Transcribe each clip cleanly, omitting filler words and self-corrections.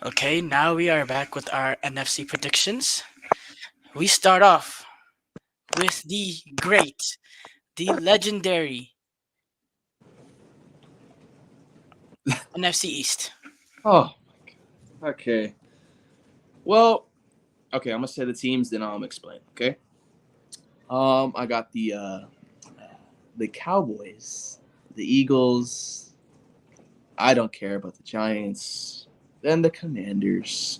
Okay, now we are back with our NFC predictions. We start off with the great, the legendary NFC East. Oh, okay. Well, okay. I'm gonna say the teams, then I'll explain. Okay. I got the Cowboys, the Eagles. I don't care about the Giants. Then the Commanders.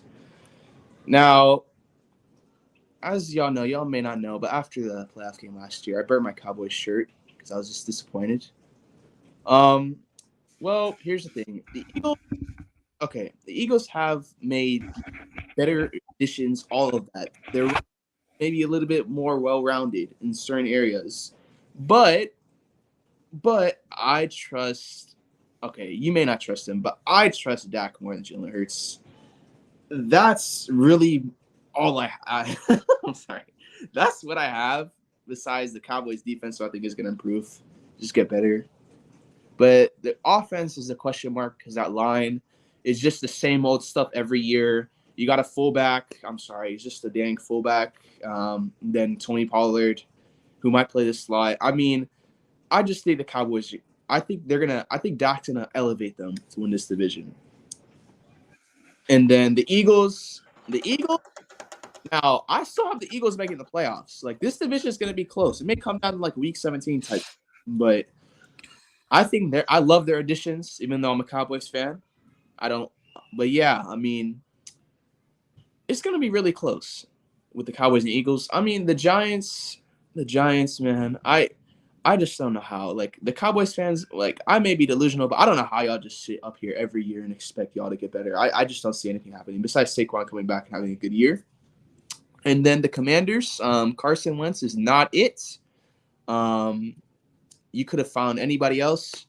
Now, as y'all know, y'all may not know, but after the playoff game last year, I burnt my Cowboys shirt because I was just disappointed. Um, well, here's the thing: the Eagles. Okay, the Eagles have made better additions. All of that. They're maybe a little bit more well-rounded in certain areas, but I trust. Okay, you may not trust him, but I trust Dak more than Jalen Hurts. That's really all I I'm sorry. That's what I have. Besides the Cowboys defense, so I think is going to improve, just get better. But the offense is a question mark because that line is just the same old stuff every year. You got a fullback. I'm sorry, he's just a dang fullback. Then Tony Pollard, who might play the slot. I mean, I just think the Cowboys. I think they're gonna. I think Dak's gonna elevate them to win this division. And then the Eagles. The Eagles. Now I still have the Eagles making the playoffs. Like this division is gonna be close. It may come down to like week 17 type, but I think they're. I love their additions, even though I'm a Cowboys fan. I don't. But yeah, I mean, it's gonna be really close with the Cowboys and Eagles. I mean, the Giants, man. I just don't know how. Like the Cowboys fans, like I may be delusional, but I don't know how y'all just sit up here every year and expect y'all to get better. I just don't see anything happening besides Saquon coming back and having a good year. And then the Commanders, Carson Wentz is not it. Um, you could have found anybody else.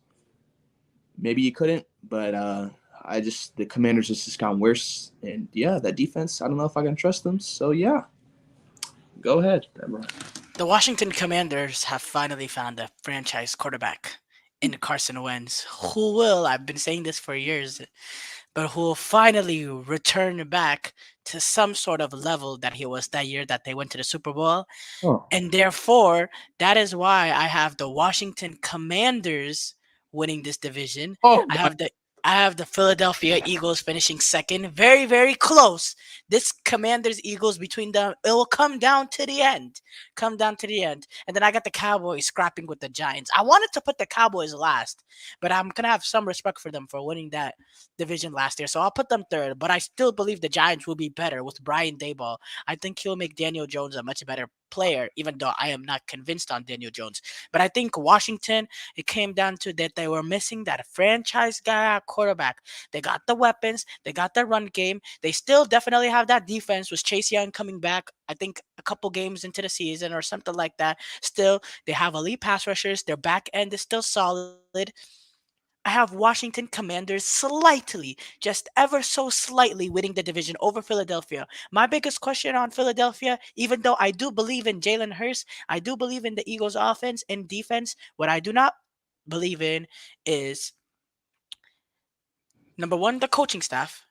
Maybe you couldn't, but I just the Commanders just gone worse. And yeah, that defense, I don't know if I can trust them. So yeah, go ahead, Deborah. The Washington Commanders have finally found a franchise quarterback in Carson Wentz, who will, I've been saying this for years, but who will finally return back to some sort of level that he was that year that they went to the Super Bowl. Oh, And therefore, that is why I have the Washington Commanders winning this division. oh I my, have the I have the Philadelphia Eagles finishing second. Very, very close. This Commanders Eagles between them, it will come down to the end. Come down to the end. And then I got the Cowboys scrapping with the Giants. I wanted to put the Cowboys last, but I'm gonna have some respect for them for winning that division last year. So I'll put them third. But I still believe the Giants will be better with Brian Dayball. I think he'll make Daniel Jones a much better player, even though I am not convinced on Daniel Jones. But I think Washington, it came down to that they were missing that franchise guy at quarterback. They got the weapons, they got the run game. They still definitely have that defense with Chase Young coming back, I think a couple games into the season or something like that. Still, they have elite pass rushers. Their back end is still solid. I have Washington Commanders slightly, just ever so slightly winning the division over Philadelphia. My biggest question on Philadelphia, even though I do believe in Jalen Hurts, I do believe in the Eagles' offense and defense. What I do not believe in is number one, the coaching staff.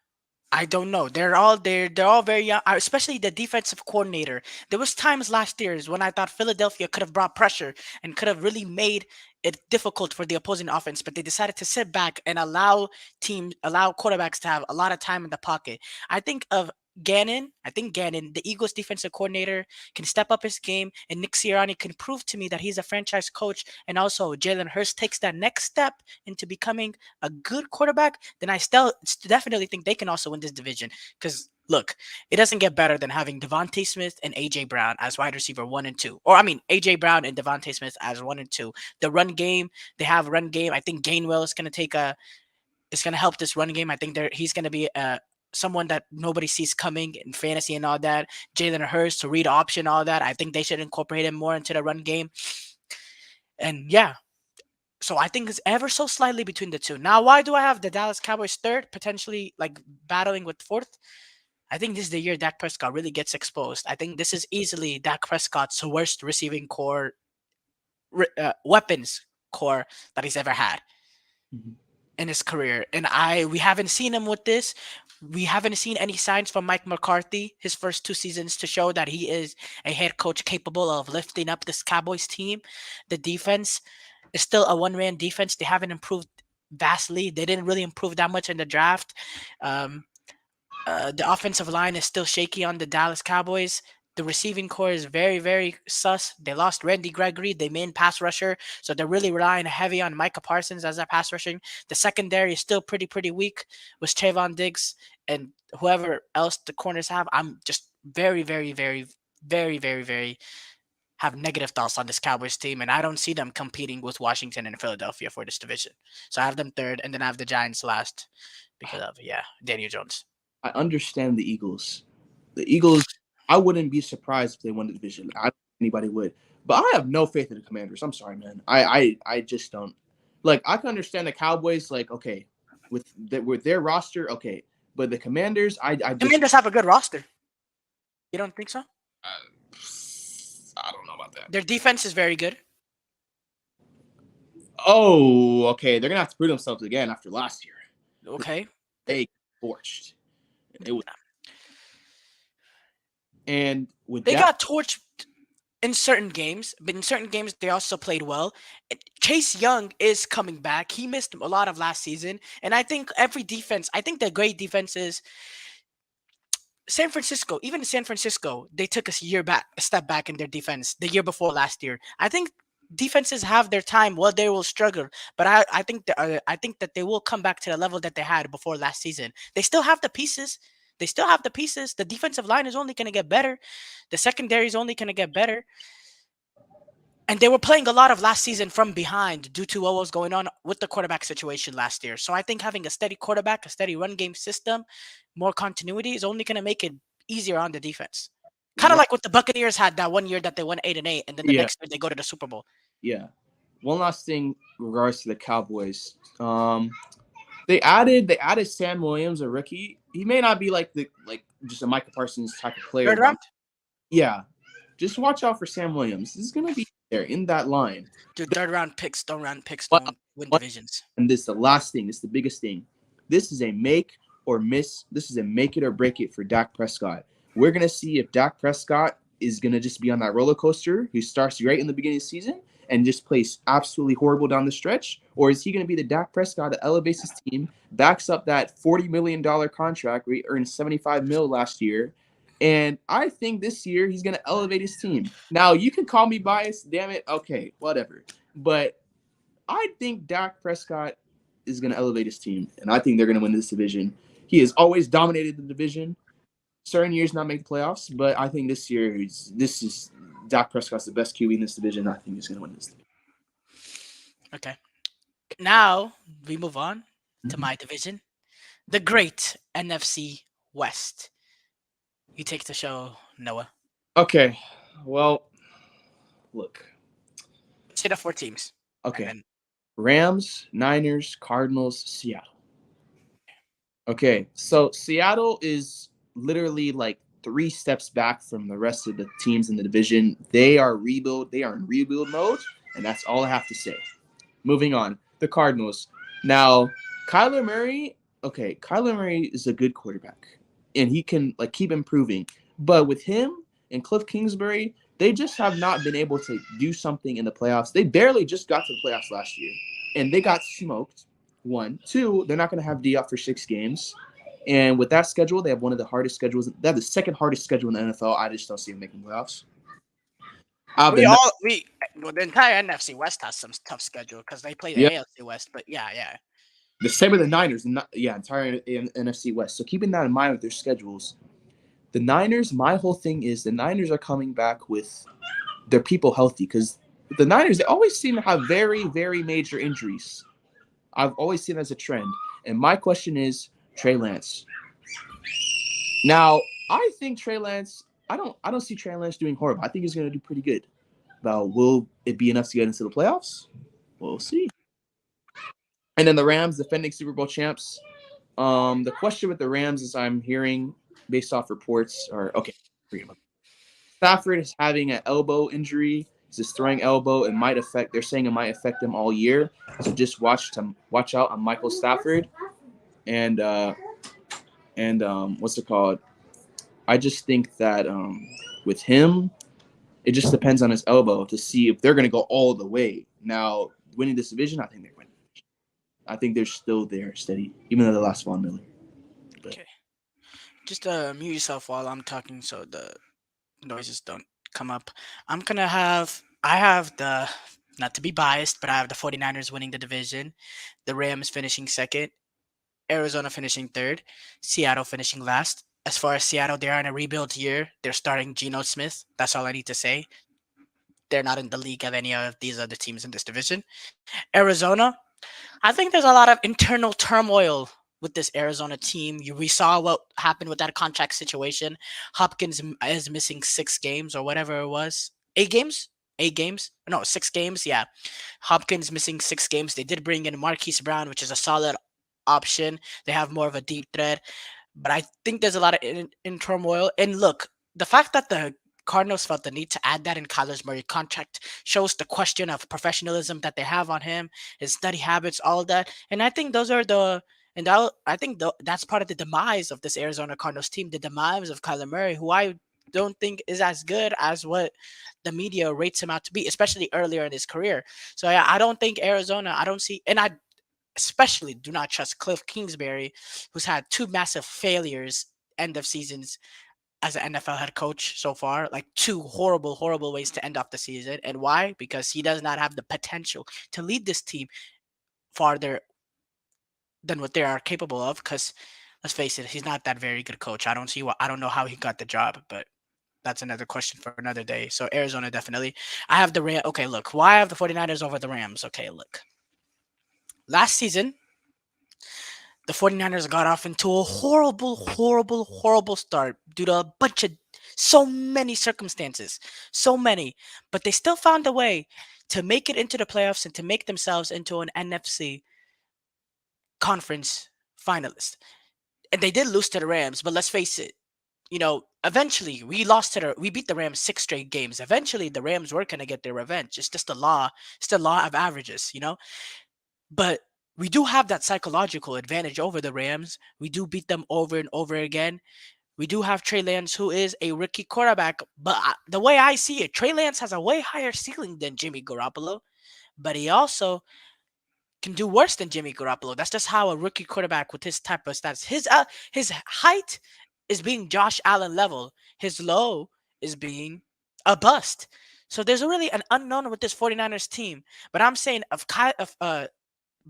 I don't know. They're all very young, especially the defensive coordinator. There was times last year's when I thought Philadelphia could have brought pressure and could have really made it difficult for the opposing offense, but they decided to sit back and allow quarterbacks to have a lot of time in the pocket. I think of Gannon. I think Gannon, the Eagles defensive coordinator, can step up his game, and Nick Sirianni can prove to me that he's a franchise coach. And also, Jalen Hurts takes that next step into becoming a good quarterback, then I still definitely think they can also win this division. Because look, it doesn't get better than having Devontae Smith and AJ Brown as wide receiver one and two, or I mean AJ Brown and Devontae Smith as one and two. The run game, they have run game. I think Gainwell is going to is going to help this run game. I think he's going to be someone that nobody sees coming in fantasy and all that. Jalen Hurts to read option, all that. I think they should incorporate him more into the run game. And yeah, so I think it's ever so slightly between the two. Now, why do I have the Dallas Cowboys third, potentially like battling with fourth? I think this is the year Dak Prescott really gets exposed. I think this is easily Dak Prescott's worst receiving core, weapons core that he's ever had. Mhm. in his career, and we haven't seen him with this. We haven't seen any signs from Mike McCarthy his first 2 seasons to show that he is a head coach capable of lifting up this Cowboys team. The defense is still a one-man defense. They haven't improved vastly. They didn't really improve that much in the draft. Um, the offensive line is still shaky on the Dallas Cowboys. The receiving core is very, very sus. They lost Randy Gregory, the main pass rusher, so they're really relying heavy on Micah Parsons as a pass rushing. The secondary is still pretty weak with Trayvon Diggs and whoever else the corners have. I'm just very have negative thoughts on this Cowboys team, and I don't see them competing with Washington and Philadelphia for this division. So I have them third, and then I have the Giants last because of Daniel Jones. I understand the Eagles. The Eagles, I wouldn't be surprised if they won the division. I don't think anybody would. But I have no faith in the Commanders. I'm sorry, man. I just don't. Like, I can understand the Cowboys, like, okay, with their roster, okay. But the Commanders, I just Commanders have a good roster. You don't think so? I don't know about that. Their defense is very good. Oh, okay. They're gonna have to prove themselves again after last year. Okay. They torched. It was, and with They that, got torched in certain games, but in certain games they also played well. Chase Young is coming back. He missed a lot of last season, and I think the great defense is San Francisco. Even San Francisco, they took a step back in their defense the year before last year. I think defenses have their time. Well, they will struggle, but I think that they will come back to the level that they had before last season. They still have the pieces. The defensive line is only going to get better. The secondary is only going to get better. And they were playing a lot of last season from behind due to what was going on with the quarterback situation last year. So I think having a steady quarterback, a steady run game system, more continuity is only going to make it easier on the defense. Kind of like what the Buccaneers had that one year that they won 8-8, and then the next year they go to the Super Bowl. Yeah. One last thing in regards to the Cowboys. They added Sam Williams, a rookie. He may not be just a Micah Parsons type of player. Third round? Yeah. Just watch out for Sam Williams. This is gonna be there in that line. Dude, third round picks don't win divisions. And this is the last thing. This is the biggest thing. This is a make or miss. This is a make it or break it for Dak Prescott. We're gonna see if Dak Prescott is gonna just be on that roller coaster. He starts great in the beginning of the season and just plays absolutely horrible down the stretch, or is he going to be the Dak Prescott that elevates his team, backs up that $40 million contract where he earned $75 million last year, and I think this year he's going to elevate his team. Now, you can call me biased, damn it, okay, whatever, but I think Dak Prescott is going to elevate his team, and I think they're going to win this division. He has always dominated the division. Certain years not make the playoffs, but I think this year this is Dak Prescott's the best QB in this division. I think he's going to win this division. Okay. Now we move on to my division, the great NFC West. You take the show, Noah. Okay. Well, look. Say the 4 teams. Okay. Rams, Niners, Cardinals, Seattle. Okay. So Seattle is literally like 3 steps back from the rest of the teams in the division. They are in rebuild mode, and that's all I have to say. Moving on, the Cardinals. Now, Kyler Murray is a good quarterback, and he can keep improving. But with him and Cliff Kingsbury, they just have not been able to do something in the playoffs. They barely just got to the playoffs last year, and they got smoked. 1, 2, they're not going to have D up for 6 games. And with that schedule, they have one of the hardest schedules. They have the second hardest schedule in the NFL. I just don't see them making playoffs. The entire NFC West has some tough schedule because they play the AFC West. But yeah. The same with the Niners. Entire NFC West. So keeping that in mind with their schedules, the Niners. My whole thing is the Niners are coming back with their people healthy because the Niners, they always seem to have very, very major injuries. I've always seen it as a trend. And my question is, Trey Lance. Now, I think Trey Lance, I don't see Trey Lance doing horrible. I think he's going to do pretty good. Now, will it be enough to get into the playoffs? We'll see. And then the Rams, defending Super Bowl champs. The question with the Rams is I'm hearing, based off reports, Stafford is having an elbow injury. It's his throwing elbow. It might affect. They're saying it might affect him all year. So just watch out on Michael Stafford, and what's it called? I just think that with him, it just depends on his elbow to see if they're going to go all the way. Now, winning this division, I think they're winning. I think they're still there steady, even though they lost Von Miller. But Okay. Just mute yourself while I'm talking so the noises don't come up. I have the, not to be biased, but I have the 49ers winning the division, the Rams finishing second, Arizona finishing third, Seattle finishing last. As far as Seattle, they are in a rebuild year. They're starting Geno Smith. That's all I need to say. They're not in the league of any of these other teams in this division. Arizona, I think there's a lot of internal turmoil with this Arizona team. We saw what happened with that contract situation. Hopkins is missing 6 games or whatever it was. 8 games? 8 games? No, 6 games. Yeah. Hopkins missing 6 games. They did bring in Marquise Brown, which is a solid option. They have more of a deep threat. But I think there's a lot of in turmoil. And look, the fact that the Cardinals felt the need to add that in Kyler Murray contract shows the question of professionalism that they have on him, his study habits, all of that. And I think those are I think that's part of the demise of this Arizona Cardinals team, the demise of Kyler Murray, who I don't think is as good as what the media rates him out to be, especially earlier in his career. So yeah, I don't think Arizona, I don't see, and I especially do not trust Cliff Kingsbury, who's had 2 massive failures end of seasons as an NFL head coach so far, like 2 horrible, horrible ways to end off the season. And why? Because he does not have the potential to lead this team farther than what they are capable of. Because let's face it, he's not that very good coach. I don't know how he got the job, but that's another question for another day. So Arizona definitely. I have the Ram. Okay, look, why I have the 49ers over the Rams? Okay, look. Last season, the 49ers got off into a horrible, horrible, horrible start due to a bunch of so many circumstances. So many. But they still found a way to make it into the playoffs and to make themselves into an NFC conference finalist. And they did lose to the Rams, but let's face it, eventually we beat the Rams 6 straight games. Eventually the Rams were gonna get their revenge. It's just the law. It's the law of averages. But we do have that psychological advantage over the Rams. We do beat them over and over again. We do have Trey Lance, who is a rookie quarterback. But the way I see it, Trey Lance has a way higher ceiling than Jimmy Garoppolo. But he also can do worse than Jimmy Garoppolo. That's just how a rookie quarterback with his type of stats. His height is being Josh Allen level. His low is being a bust. So there's really an unknown with this 49ers team. But I'm saying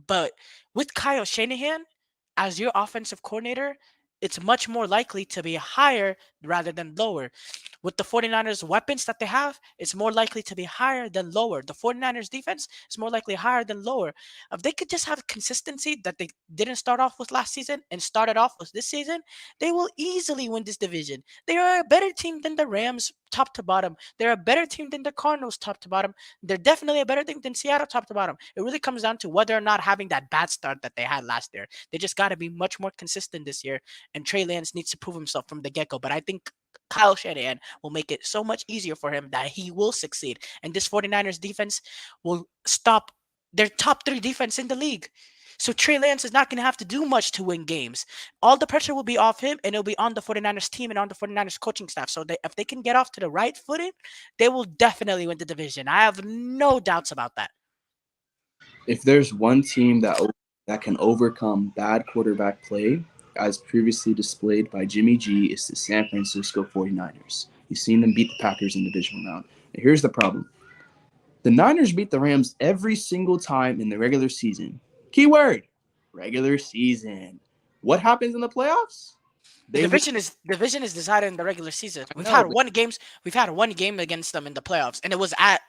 but with Kyle Shanahan as your offensive coordinator, it's much more likely to be higher rather than lower. With the 49ers weapons that they have, it's more likely to be higher than lower. The 49ers defense is more likely higher than lower. If they could just have consistency that they didn't start off with last season and started off with this season, they will easily win this division. They are a better team than the Rams top to bottom. They're a better team than the Cardinals top to bottom. They're definitely a better team than Seattle top to bottom. It really comes down to whether or not having that bad start that they had last year. They just got to be much more consistent this year, and Trey Lance needs to prove himself from the get-go. But I think Kyle Shanahan will make it so much easier for him that he will succeed. And this 49ers defense will stop their top 3 defense in the league. So Trey Lance is not going to have to do much to win games. All the pressure will be off him, and it'll be on the 49ers team and on the 49ers coaching staff. So if they can get off to the right footing, they will definitely win the division. I have no doubts about that. if there's one team that can overcome bad quarterback play, as previously displayed by Jimmy G, is the San Francisco 49ers. You've seen them beat the Packers in the divisional round. And here's the problem. The Niners beat the Rams every single time in the regular season. Keyword, regular season. What happens in the playoffs? The They lose. division is decided in the regular season. I know, but We've had one game against them in the playoffs, and it was at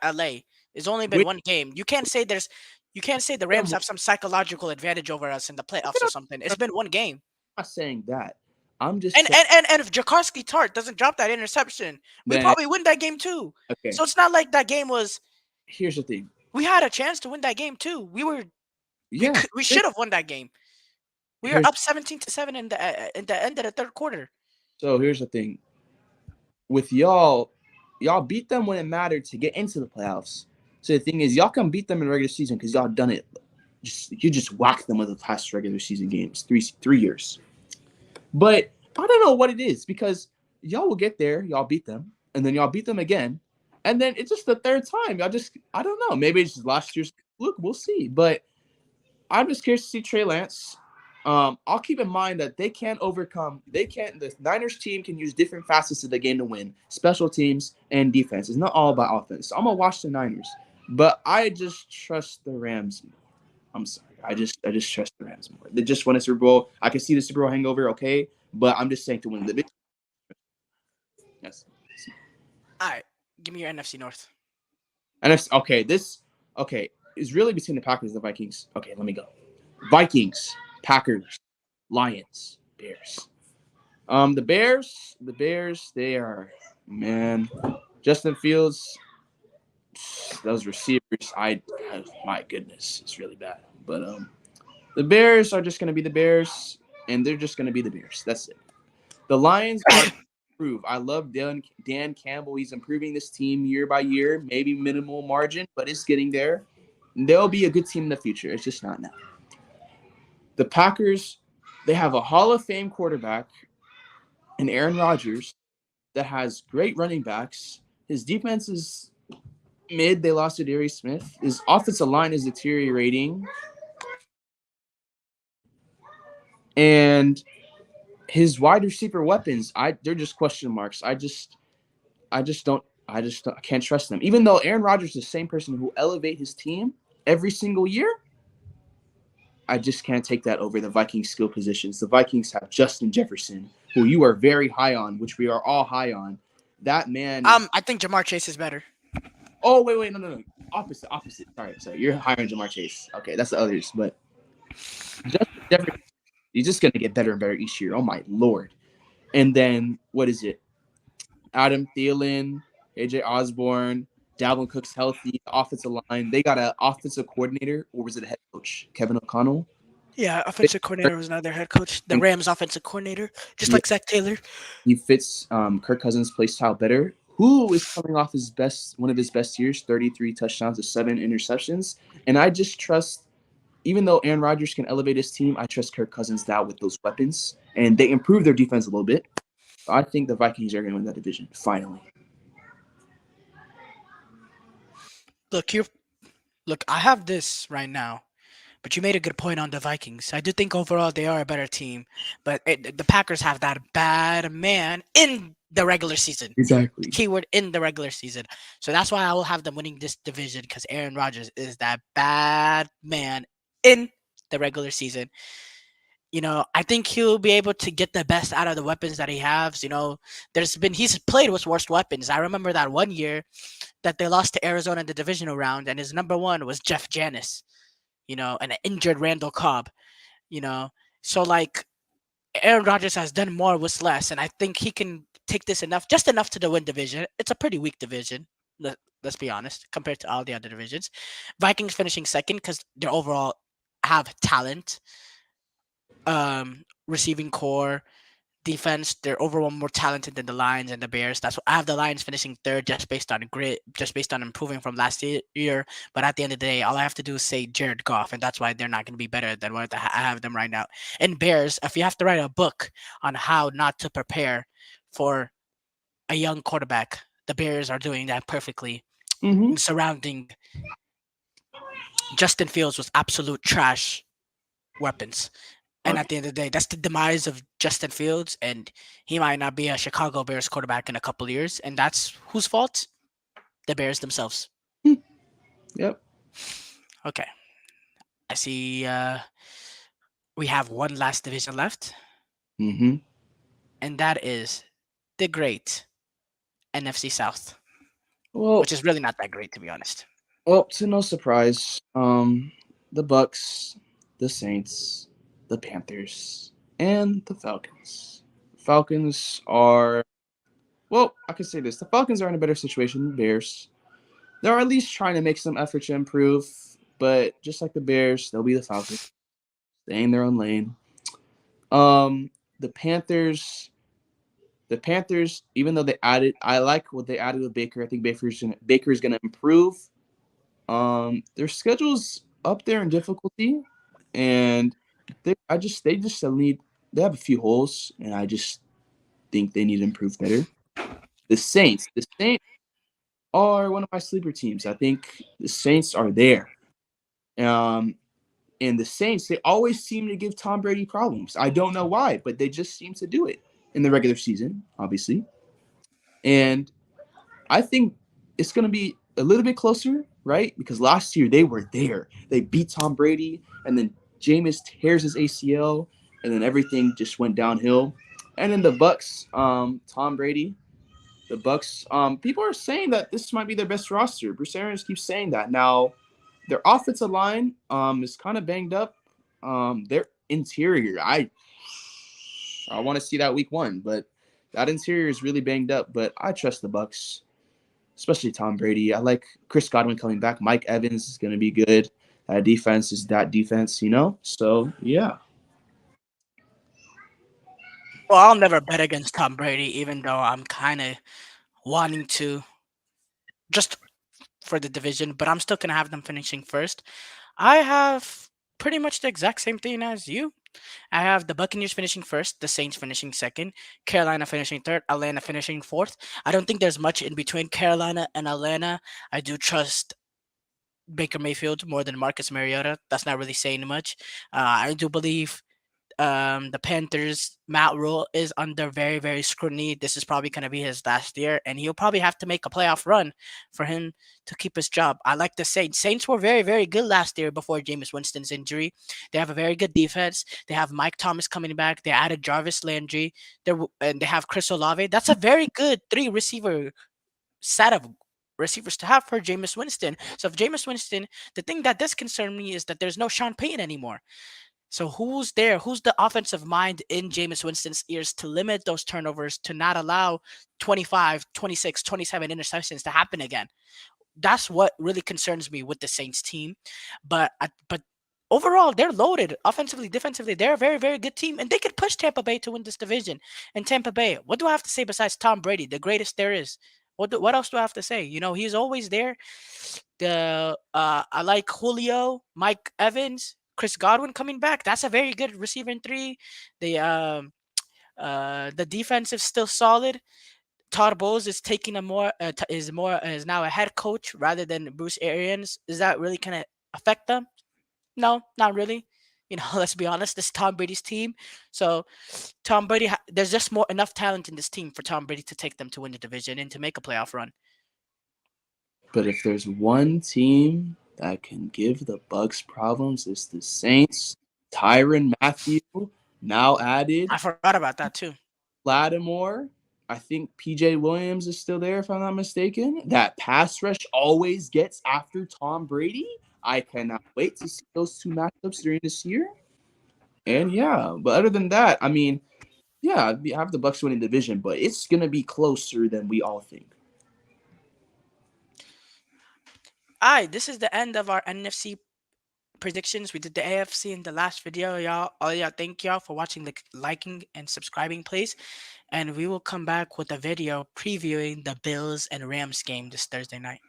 LA. It's only been Wait. one game. You can't say the Rams have some psychological advantage over us in the playoffs or something. It's been one game. I'm not saying that. I'm just And saying and if Jakarski Tart doesn't drop that interception, we that. probably win that game too. Okay, So it's not like that game was. here's the thing. We had a chance to win that game too. Yeah, We should have won that game. We were here's, up 17-7 in the end of the third quarter. so here's the thing. With y'all, y'all beat them when it mattered to get into the playoffs. So the thing is, y'all can beat them in regular season because y'all done it. You just whack them with the past regular season games, 3 years. But I don't know what it is because y'all will get there, y'all beat them, and then y'all beat them again, and then it's just the third time. Y'all just I don't know. Maybe it's just last year's look. We'll see. But I'm just curious to see Trey Lance. I'll keep in mind that they can't overcome. They can't. The Niners team can use different facets of the game to win: special teams and defense. It's not all about offense. So I'm gonna watch the Niners, but I just trust the Rams more. I'm sorry. I just trust the Rams more. They just won a Super Bowl. I can see the Super Bowl hangover, okay, but I'm just saying to win the big. Yes. All right, give me your NFC North. And it's okay. This okay is really between the Packers and the Vikings. Okay, let me go. Vikings, Packers, Lions, Bears. The Bears, they are man. Justin Fields, those receivers, my goodness, it's really bad. But the Bears are just gonna be the Bears, and they're just gonna be the Bears. That's it. The Lions are improve. I love Dan Campbell. He's improving this team year by year, maybe minimal margin, but it's getting there. They'll be a good team in the future. It's just not now. The Packers, they have a Hall of Fame quarterback in Aaron Rodgers that has great running backs. His defense is mid. They lost to Darius Smith. His offensive line is deteriorating. And his wide receiver weapons, they're just question marks. I can't trust them. Even though Aaron Rodgers is the same person who elevate his team every single year, I just can't take that over the Vikings skill positions. The Vikings have Justin Jefferson, who you are very high on, which we are all high on. That man. I think Jamar Chase is better. Oh wait, no. Opposite. Sorry. You're higher on Jamar Chase. Okay, that's the others. But Justin Jefferson, he's just gonna get better and better each year. Oh my lord. And then what is it? Adam Thielen, AJ Osborne, Dalvin Cook's healthy, the offensive line. They got an offensive coordinator, or was it a head coach? Kevin O'Connell. Yeah, offensive coordinator was not their head coach. The Rams offensive coordinator, just Yeah, like Zach Taylor. he fits Kirk Cousins' play style better. Who is coming off one of his best years, 33 touchdowns to 7 interceptions. And I just trust, even though Aaron Rodgers can elevate his team, I trust Kirk Cousins now with those weapons. And they improved their defense a little bit. I think the Vikings are going to win that division, finally. Look, I have this right now, but you made a good point on the Vikings. I do think overall they are a better team, but the Packers have that bad man in the regular season. Exactly. Keyword in the regular season. So that's why I will have them winning this division because Aaron Rodgers is that bad man in the regular season. I think he'll be able to get the best out of the weapons that he has. He's played with worst weapons. I remember that one year that they lost to Arizona in the divisional round, and his number one was Jeff Janis, and an injured Randall Cobb, you know. So like Aaron Rodgers has done more with less, and I think he can take this just enough to the win division. It's a pretty weak division. Let's be honest, compared to all the other divisions. Vikings finishing second because they overall have talent, receiving core, defense. They're overall more talented than the Lions and the Bears. That's what I have the Lions finishing third just based on grit, just based on improving from last year. But at the end of the day, all I have to do is say Jared Goff, and that's why they're not going to be better than what I have them right now. And Bears, if you have to write a book on how not to prepare for a young quarterback, the Bears are doing that perfectly. Mm-hmm. Surrounding Justin Fields with absolute trash weapons. And at the end of the day, that's the demise of Justin Fields, and he might not be a Chicago Bears quarterback in a couple of years. And that's whose fault? The Bears themselves. Yep. Okay. I see we have one last division left. Mm-hmm. And that is the great NFC South. Well, which is really not that great, to be honest. Well, to no surprise, the Bucks, the Saints, the Panthers, and the Falcons. Falcons are, well, I can say this: the Falcons are in a better situation than the Bears. They're at least trying to make some effort to improve, but just like the Bears, they'll be the Falcons, stay in their own lane. The Panthers, The Panthers, even though I like what they added with Baker. I think Baker's gonna improve. Their schedule's up there in difficulty, and they just still need. They have a few holes, and I just think they need to improve better. The Saints are one of my sleeper teams. I think the Saints are there. Um, and the Saints, they always seem to give Tom Brady problems. I don't know why, but they just seem to do it in the regular season, obviously. And I think it's going to be a little bit closer, right? Because last year they were there. They beat Tom Brady, and then Jameis tears his ACL, and then everything just went downhill. And then the Bucks, Tom Brady, the Bucks, people are saying that this might be their best roster. Bruce Arians keeps saying that. Now, their offensive line is kind of banged up. Their interior, I want to see that week 1, but that interior is really banged up. But I trust the Bucks, especially Tom Brady. I like Chris Godwin coming back. Mike Evans is going to be good. That defense is that defense, you know? So, yeah. Well, I'll never bet against Tom Brady, even though I'm kind of wanting to just for the division, but I'm still gonna have them finishing first. I have pretty much the exact same thing as you. I have the Buccaneers finishing first, the Saints finishing second, Carolina finishing third, Atlanta finishing fourth. I don't think there's much in between Carolina and Atlanta. I do trust Baker Mayfield more than Marcus Mariota. That's not really saying much. I do believe the Panthers, Matt Rule is under very, very scrutiny. This is probably going to be his last year, and he'll probably have to make a playoff run for him to keep his job. I like the Saints. Saints were very, very good last year before Jameis Winston's injury. They have a very good defense. They have Mike Thomas coming back. They added Jarvis Landry. And they have Chris Olave. That's a very good three receiver set of receivers to have for Jameis Winston. So if Jameis Winston, the thing that does concern me is that there's no Sean Payton anymore. So who's there? Who's the offensive mind in Jameis Winston's ears to limit those turnovers, to not allow 25, 26, 27 interceptions to happen again? That's what really concerns me with the Saints team. But overall, they're loaded offensively, defensively. They're a very, very good team, and they could push Tampa Bay to win this division. And Tampa Bay, what do I have to say besides Tom Brady, the greatest there is? What else do I have to say? You know, he's always there. I like Julio, Mike Evans, Chris Godwin coming back. That's a very good receiver in three. The defense is still solid. Todd Bowles is taking a more is now a head coach rather than Bruce Arians. Is that really gonna affect them? No, not really. You know, let's be honest. This is Tom Brady's team, so there's just more enough talent in this team for Tom Brady to take them to win the division and to make a playoff run. But if there's one team that can give the Bucks problems, it's the Saints. Tyron Matthew now added. I forgot about that too. Lattimore. I think PJ Williams is still there, if I'm not mistaken. That pass rush always gets after Tom Brady. I cannot wait to see those two matchups during this year. And yeah, but other than that, I mean, yeah, I have the Bucks winning the division, but it's gonna be closer than we all think. Alright, this is the end of our NFC predictions. We did the AFC in the last video, y'all. Thank y'all for watching, liking, and subscribing, please. And we will come back with a video previewing the Bills and Rams game this Thursday night.